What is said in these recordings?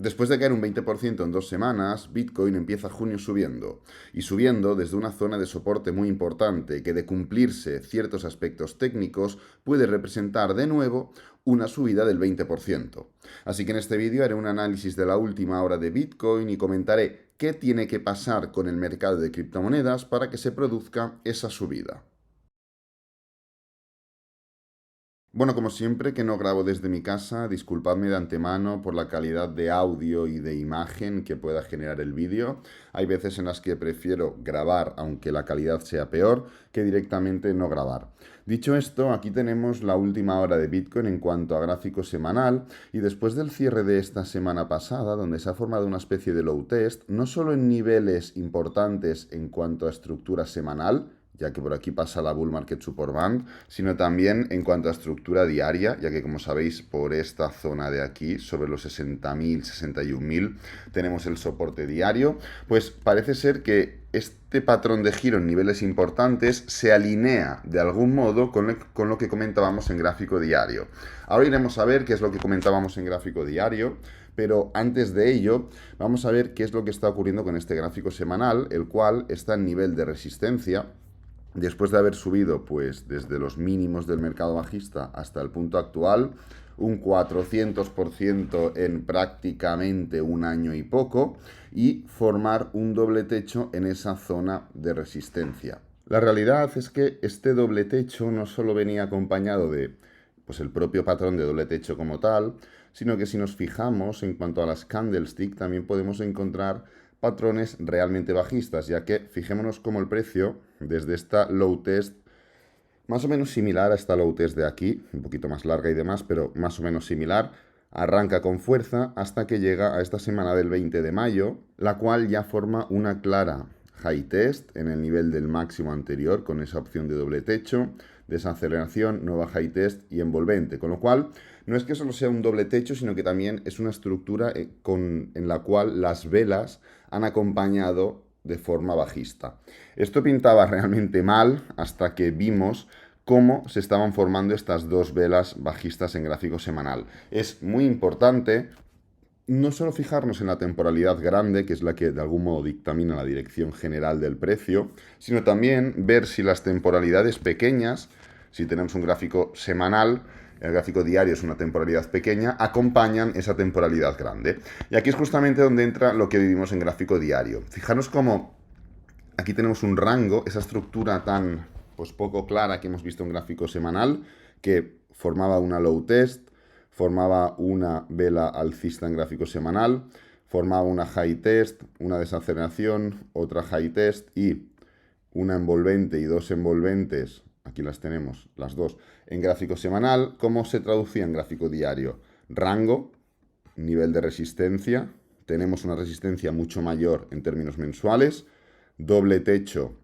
Después de caer un 20% en 2 semanas, Bitcoin empieza junio subiendo, y subiendo desde una zona de soporte muy importante que, de cumplirse ciertos aspectos técnicos, puede representar de nuevo una subida del 20%. Así que en este vídeo haré un análisis de la última hora de Bitcoin y comentaré qué tiene que pasar con el mercado de criptomonedas para que se produzca esa subida. Bueno, como siempre que no grabo desde mi casa, disculpadme de antemano por la calidad de audio y de imagen que pueda generar el vídeo. Hay veces en las que prefiero grabar, aunque la calidad sea peor, que directamente no grabar. Dicho esto, aquí tenemos la última hora de Bitcoin en cuanto a gráfico semanal, y después del cierre de esta semana pasada, donde se ha formado una especie de low test, no solo en niveles importantes en cuanto a estructura semanal, ya que por aquí pasa la Bull Market Support Band, sino también en cuanto a estructura diaria, ya que como sabéis por esta zona de aquí, sobre los 60.000, 61.000, tenemos el soporte diario, pues parece ser que este patrón de giro en niveles importantes se alinea de algún modo con lo que comentábamos en gráfico diario. Ahora iremos a ver qué es lo que comentábamos en gráfico diario, pero antes de ello vamos a ver qué es lo que está ocurriendo con este gráfico semanal, el cual está en nivel de resistencia. Después de haber subido pues desde los mínimos del mercado bajista hasta el punto actual, un 400% en prácticamente un año y poco, y formar un doble techo en esa zona de resistencia. La realidad es que este doble techo no solo venía acompañado de pues el propio patrón de doble techo como tal, sino que si nos fijamos en cuanto a las candlestick también podemos encontrar patrones realmente bajistas, ya que fijémonos cómo el precio desde esta low test, más o menos similar a esta low test de aquí, un poquito más larga y demás, pero más o menos similar, arranca con fuerza hasta que llega a esta semana del 20 de mayo, la cual ya forma una clara high test en el nivel del máximo anterior, con esa opción de doble techo, desaceleración, nueva high test y envolvente, con lo cual no es que solo sea un doble techo, sino que también es una estructura en la cual las velas han acompañado de forma bajista. Esto pintaba realmente mal hasta que vimos cómo se estaban formando estas dos velas bajistas en gráfico semanal. Es muy importante no solo fijarnos en la temporalidad grande, que es la que de algún modo dictamina la dirección general del precio, sino también ver si las temporalidades pequeñas, si tenemos un gráfico semanal, el gráfico diario es una temporalidad pequeña, acompañan esa temporalidad grande. Y aquí es justamente donde entra lo que vivimos en gráfico diario. Fijaros cómo aquí tenemos un rango, esa estructura tan pues poco clara que hemos visto en gráfico semanal, que formaba una low test, formaba una vela alcista en gráfico semanal, formaba una high test, una desaceleración, otra high test y una envolvente y dos envolventes, aquí las tenemos, las dos, en gráfico semanal. ¿Cómo se traducía en gráfico diario? Rango, nivel de resistencia, tenemos una resistencia mucho mayor en términos mensuales, doble techo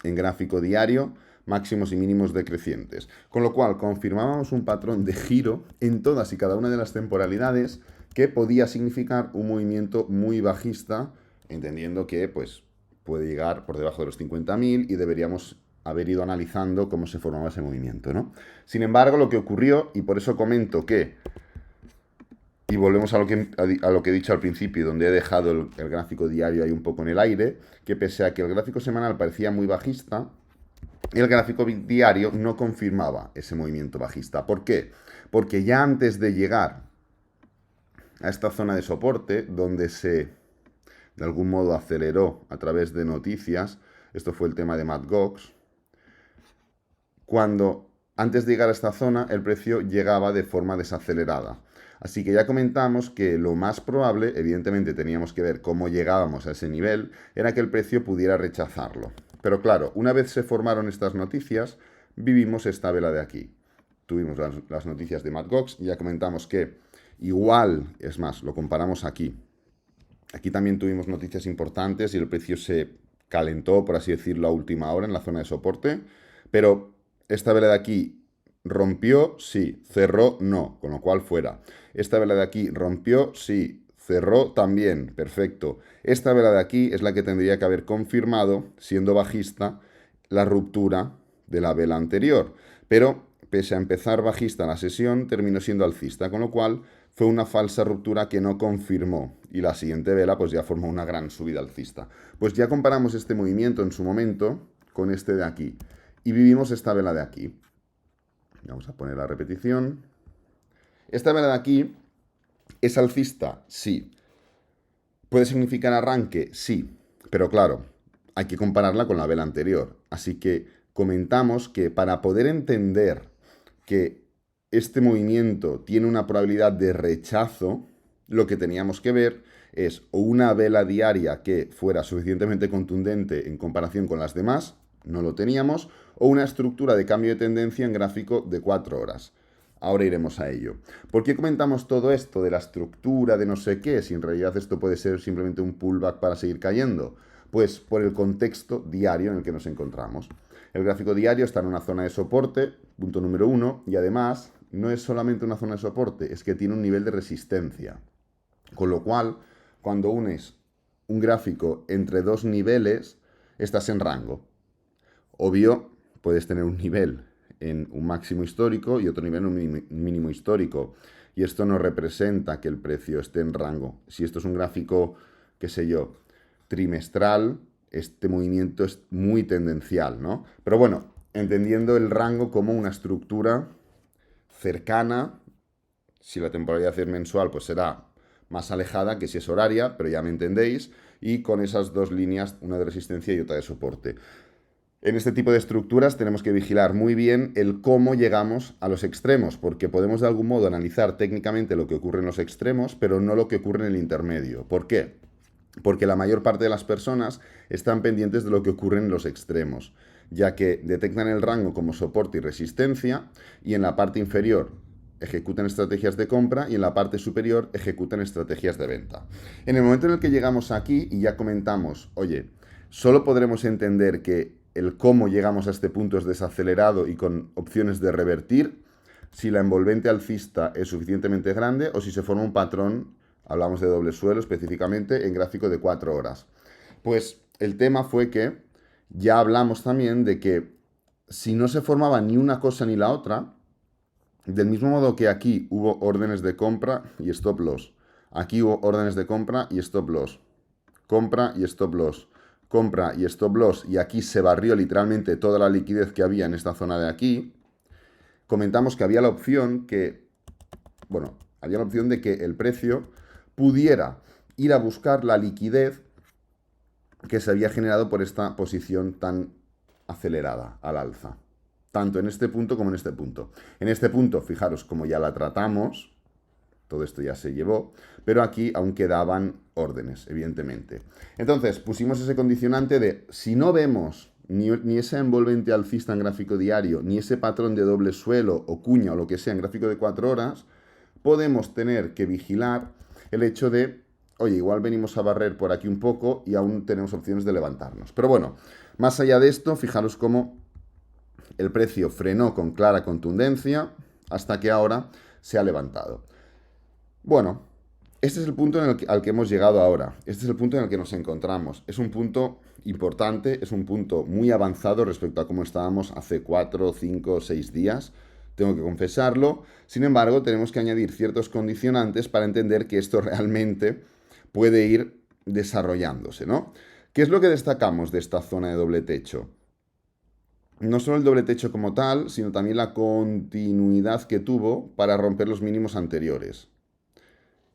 en gráfico diario, máximos y mínimos decrecientes. Con lo cual confirmábamos un patrón de giro en todas y cada una de las temporalidades que podía significar un movimiento muy bajista, entendiendo que pues puede llegar por debajo de los 50.000 y deberíamos haber ido analizando cómo se formaba ese movimiento, ¿no? Sin embargo, lo que ocurrió, y por eso comento que, y volvemos a lo que he dicho al principio, donde he dejado el gráfico diario ahí un poco en el aire, que pese a que el gráfico semanal parecía muy bajista, el gráfico diario no confirmaba ese movimiento bajista. ¿Por qué? Porque ya antes de llegar a esta zona de soporte, donde se de algún modo aceleró a través de noticias, esto fue el tema de Mt. Gox, cuando antes de llegar a esta zona el precio llegaba de forma desacelerada. Así que ya comentamos que lo más probable, evidentemente teníamos que ver cómo llegábamos a ese nivel, era que el precio pudiera rechazarlo. Pero claro, una vez se formaron estas noticias, vivimos esta vela de aquí. Tuvimos las noticias de Mt. Gox, ya comentamos que igual, es más, lo comparamos aquí. Aquí también tuvimos noticias importantes y el precio se calentó, por así decirlo, a última hora en la zona de soporte, pero esta vela de aquí rompió, sí, cerró, no, con lo cual fuera. Esta vela de aquí rompió, sí, cerró también, perfecto. Esta vela de aquí es la que tendría que haber confirmado, siendo bajista, la ruptura de la vela anterior, pero pese a empezar bajista la sesión, terminó siendo alcista, con lo cual fue una falsa ruptura que no confirmó y la siguiente vela pues ya formó una gran subida alcista. Pues ya comparamos este movimiento en su momento con este de aquí y vivimos esta vela de aquí. Vamos a poner la repetición. Esta vela de aquí es alcista, sí. ¿Puede significar arranque? Sí. Pero claro, hay que compararla con la vela anterior. Así que comentamos que para poder entender que este movimiento tiene una probabilidad de rechazo, lo que teníamos que ver es o una vela diaria que fuera suficientemente contundente en comparación con las demás, no lo teníamos, o una estructura de cambio de tendencia en gráfico de 4 horas. Ahora iremos a ello. ¿Por qué comentamos todo esto de la estructura, de no sé qué, si en realidad esto puede ser simplemente un pullback para seguir cayendo? Pues por el contexto diario en el que nos encontramos. El gráfico diario está en una zona de soporte, punto número 1, y además no es solamente una zona de soporte, es que tiene un nivel de resistencia. Con lo cual, cuando unes un gráfico entre dos niveles, estás en rango. Obvio, puedes tener un nivel en un máximo histórico y otro nivel en un mínimo histórico. Y esto no representa que el precio esté en rango. Si esto es un gráfico, qué sé yo, trimestral, este movimiento es muy tendencial, ¿no? Pero bueno, entendiendo el rango como una estructura cercana, si la temporalidad es mensual, pues será más alejada que si es horaria, pero ya me entendéis, y con esas dos líneas, una de resistencia y otra de soporte. En este tipo de estructuras tenemos que vigilar muy bien el cómo llegamos a los extremos, porque podemos de algún modo analizar técnicamente lo que ocurre en los extremos, pero no lo que ocurre en el intermedio. ¿Por qué? Porque la mayor parte de las personas están pendientes de lo que ocurre en los extremos, ya que detectan el rango como soporte y resistencia, y en la parte inferior ejecutan estrategias de compra y en la parte superior ejecutan estrategias de venta. En el momento en el que llegamos aquí y ya comentamos, oye, solo podremos entender que el cómo llegamos a este punto es desacelerado y con opciones de revertir, si la envolvente alcista es suficientemente grande o si se forma un patrón, hablamos de doble suelo específicamente, en gráfico de 4 horas. Pues el tema fue que ya hablamos también de que si no se formaba ni una cosa ni la otra, del mismo modo que aquí hubo órdenes de compra y stop loss, aquí hubo órdenes de compra y stop loss, compra y stop loss, compra y stop loss, y aquí se barrió literalmente toda la liquidez que había en esta zona de aquí. Comentamos que había la opción había la opción de que el precio pudiera ir a buscar la liquidez que se había generado por esta posición tan acelerada al alza, tanto en este punto como en este punto. En este punto, fijaros, como ya la tratamos, todo esto ya se llevó, pero aquí aún quedaban órdenes, evidentemente. Entonces, pusimos ese condicionante de, si no vemos ni esa envolvente alcista en gráfico diario, ni ese patrón de doble suelo o cuña o lo que sea en gráfico de 4 horas, podemos tener que vigilar el hecho de, oye, igual venimos a barrer por aquí un poco y aún tenemos opciones de levantarnos. Pero bueno, más allá de esto, fijaros cómo el precio frenó con clara contundencia hasta que ahora se ha levantado. Bueno, este es el punto al que hemos llegado ahora. Este es el punto en el que nos encontramos. Es un punto importante, es un punto muy avanzado respecto a cómo estábamos hace 4, 5, 6 días. Tengo que confesarlo. Sin embargo, tenemos que añadir ciertos condicionantes para entender que esto realmente puede ir desarrollándose, ¿no? ¿Qué es lo que destacamos de esta zona de doble techo? No solo el doble techo como tal, sino también la continuidad que tuvo para romper los mínimos anteriores.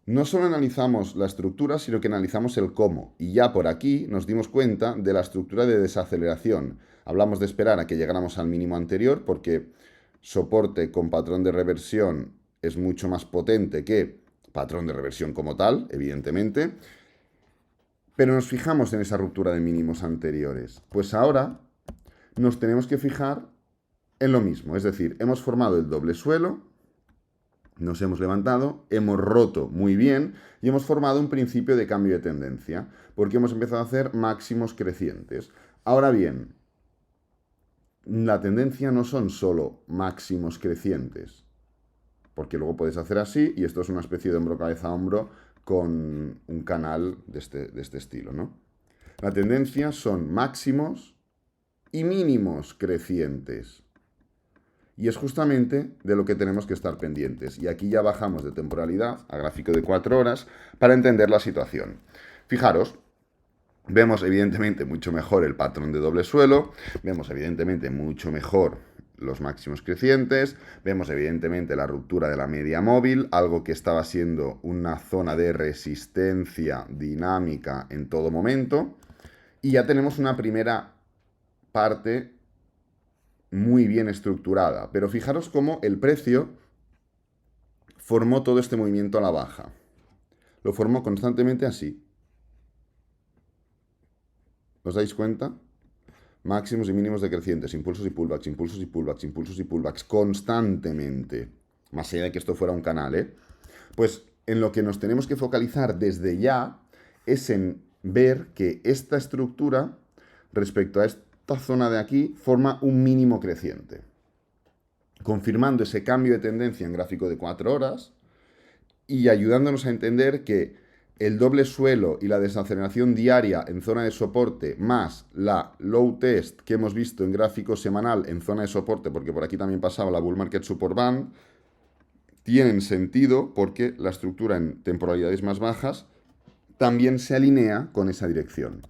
No solo analizamos la estructura, sino que analizamos el cómo. Y ya por aquí nos dimos cuenta de la estructura de desaceleración. Hablamos de esperar a que llegáramos al mínimo anterior porque soporte con patrón de reversión es mucho más potente que patrón de reversión como tal, evidentemente. Pero nos fijamos en esa ruptura de mínimos anteriores. Pues ahora nos tenemos que fijar en lo mismo. Es decir, hemos formado el doble suelo, nos hemos levantado, hemos roto muy bien y hemos formado un principio de cambio de tendencia, porque hemos empezado a hacer máximos crecientes. Ahora bien, la tendencia no son solo máximos crecientes, porque luego puedes hacer así y esto es una especie de hombro cabeza a hombro con un canal de este estilo, ¿no? La tendencia son máximos y mínimos crecientes. Y es justamente de lo que tenemos que estar pendientes. Y aquí ya bajamos de temporalidad a gráfico de 4 horas para entender la situación. Fijaros, vemos evidentemente mucho mejor el patrón de doble suelo, vemos evidentemente mucho mejor los máximos crecientes, vemos evidentemente la ruptura de la media móvil, algo que estaba siendo una zona de resistencia dinámica en todo momento, y ya tenemos una primera parte muy bien estructurada. Pero fijaros cómo el precio formó todo este movimiento a la baja. Lo formó constantemente así. ¿Os dais cuenta? Máximos y mínimos decrecientes, impulsos y pullbacks, impulsos y pullbacks, impulsos y pullbacks, constantemente. Más allá de que esto fuera un canal, ¿eh? Pues en lo que nos tenemos que focalizar desde ya es en ver que esta estructura, respecto a esta zona de aquí, forma un mínimo creciente. Confirmando ese cambio de tendencia en gráfico de 4 horas y ayudándonos a entender que el doble suelo y la desaceleración diaria en zona de soporte más la low test que hemos visto en gráfico semanal en zona de soporte, porque por aquí también pasaba la bull market support band, tienen sentido porque la estructura en temporalidades más bajas también se alinea con esa dirección.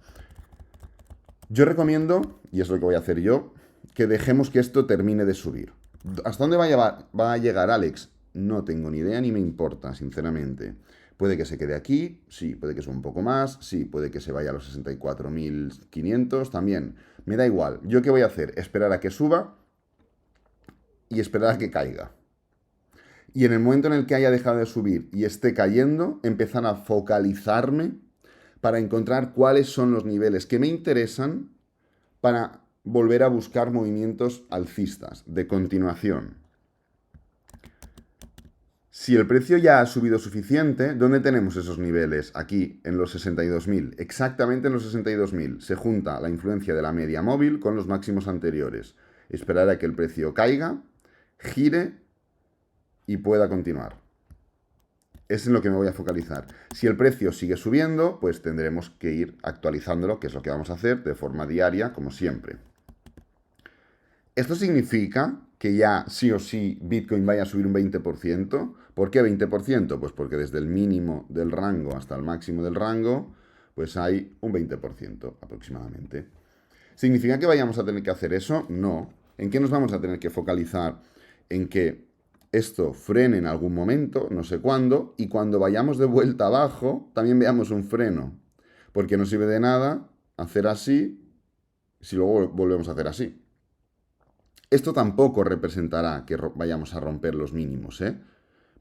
Yo recomiendo, y es lo que voy a hacer yo, que dejemos que esto termine de subir. ¿Hasta dónde va a llegar Alex? No tengo ni idea ni me importa, sinceramente. Puede que se quede aquí, sí, puede que suba un poco más, sí, puede que se vaya a los 64.500 también. Me da igual. ¿Yo qué voy a hacer? Esperar a que suba y esperar a que caiga. Y en el momento en el que haya dejado de subir y esté cayendo, empezar a focalizarme para encontrar cuáles son los niveles que me interesan para volver a buscar movimientos alcistas de continuación. Si el precio ya ha subido suficiente, ¿dónde tenemos esos niveles? Aquí, en los 62.000. Exactamente en los 62.000. Se junta la influencia de la media móvil con los máximos anteriores. Esperar a que el precio caiga, gire y pueda continuar. Es en lo que me voy a focalizar. Si el precio sigue subiendo, pues tendremos que ir actualizándolo, que es lo que vamos a hacer de forma diaria, como siempre. Esto significa que ya sí o sí Bitcoin vaya a subir un 20%. ¿Por qué 20%? Pues porque desde el mínimo del rango hasta el máximo del rango, pues hay un 20% aproximadamente. ¿Significa que vayamos a tener que hacer eso? No. ¿En qué nos vamos a tener que focalizar? En que esto frene en algún momento, no sé cuándo, y cuando vayamos de vuelta abajo, también veamos un freno. Porque no sirve de nada hacer así si luego volvemos a hacer así. Esto tampoco representará que vayamos a romper los mínimos, ¿eh?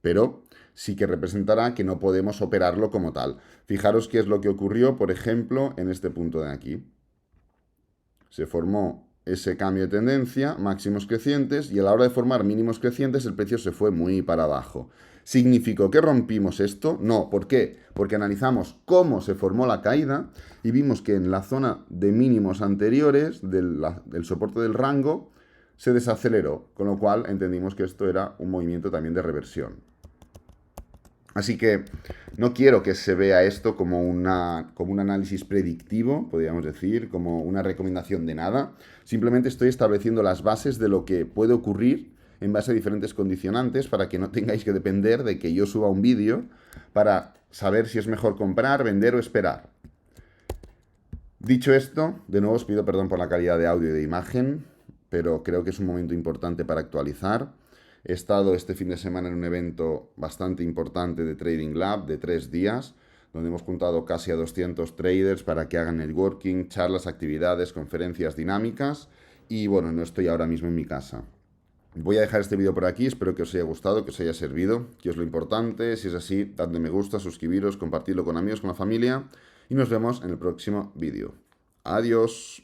Pero sí que representará que no podemos operarlo como tal. Fijaros qué es lo que ocurrió, por ejemplo, en este punto de aquí. Se formó ese cambio de tendencia, máximos crecientes, y a la hora de formar mínimos crecientes el precio se fue muy para abajo. ¿Significó que rompimos esto? No. ¿Por qué? Porque analizamos cómo se formó la caída y vimos que en la zona de mínimos anteriores del soporte del rango se desaceleró, con lo cual entendimos que esto era un movimiento también de reversión. Así que no quiero que se vea esto como un análisis predictivo, podríamos decir, como una recomendación de nada. Simplemente estoy estableciendo las bases de lo que puede ocurrir en base a diferentes condicionantes para que no tengáis que depender de que yo suba un vídeo para saber si es mejor comprar, vender o esperar. Dicho esto, de nuevo os pido perdón por la calidad de audio y de imagen, pero creo que es un momento importante para actualizar. He estado este fin de semana en un evento bastante importante de Trading Lab de 3 días, donde hemos juntado casi a 200 traders para que hagan networking, charlas, actividades, conferencias dinámicas y bueno, no estoy ahora mismo en mi casa. Voy a dejar este vídeo por aquí, espero que os haya gustado, que os haya servido, que es lo importante. Si es así, dadle me gusta, suscribiros, compartidlo con amigos, con la familia y nos vemos en el próximo vídeo. Adiós.